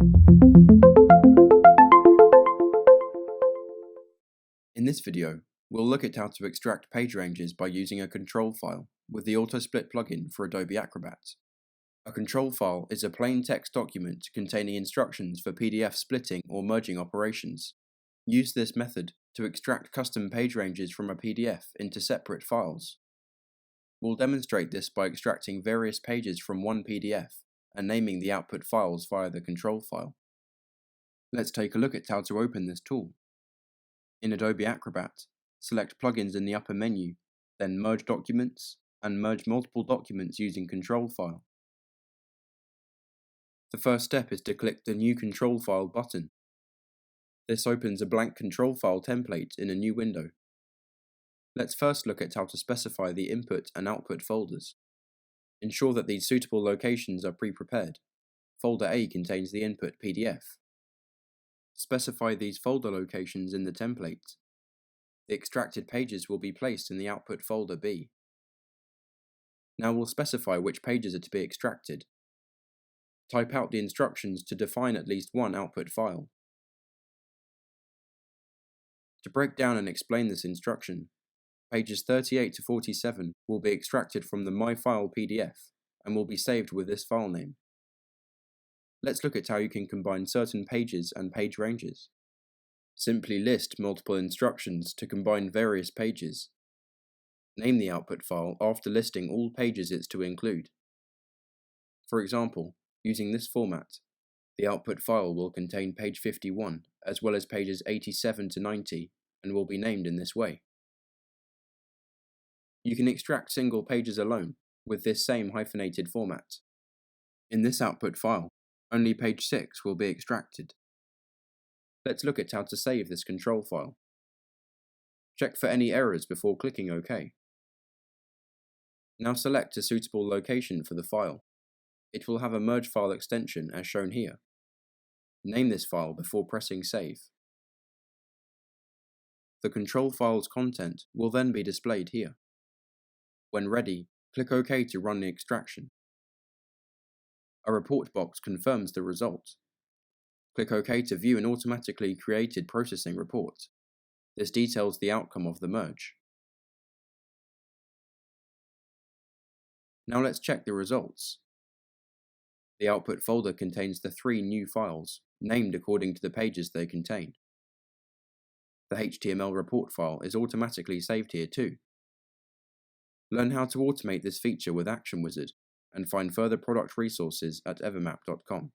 In this video, we'll look at how to extract page ranges by using a control file with the AutoSplit plugin for Adobe Acrobat. A control file is a plain text document containing instructions for PDF splitting or merging operations. Use this method to extract custom page ranges from a PDF into separate files. We'll demonstrate this by extracting various pages from one PDF and naming the output files via the control file. Let's take a look at how to open this tool. In Adobe Acrobat, select Plugins in the upper menu, then Merge Documents, and merge multiple documents using Control File. The first step is to click the New Control File button. This opens a blank control file template in a new window. Let's first look at how to specify the input and output folders. Ensure that these suitable locations are pre-prepared. Folder A contains the input PDF. Specify these folder locations in the template. The extracted pages will be placed in the output folder B. Now we'll specify which pages are to be extracted. Type out the instructions to define at least one output file. To break down and explain this instruction, pages 38 to 47 will be extracted from the My File PDF and will be saved with this file name. Let's look at how you can combine certain pages and page ranges. Simply list multiple instructions to combine various pages. Name the output file after listing all pages it's to include. For example, using this format, the output file will contain page 51 as well as pages 87 to 90 and will be named in this way. You can extract single pages alone with this same hyphenated format. In this output file, only page 6 will be extracted. Let's look at how to save this control file. Check for any errors before clicking OK. Now select a suitable location for the file. It will have a merge file extension as shown here. Name this file before pressing save. The control file's content will then be displayed here. When ready, click OK to run the extraction. A report box confirms the result. Click OK to view an automatically created processing report. This details the outcome of the merge. Now let's check the results. The output folder contains the 3 new files, named according to the pages they contain. The HTML report file is automatically saved here too. Learn how to automate this feature with Action Wizard and find further product resources at evermap.com.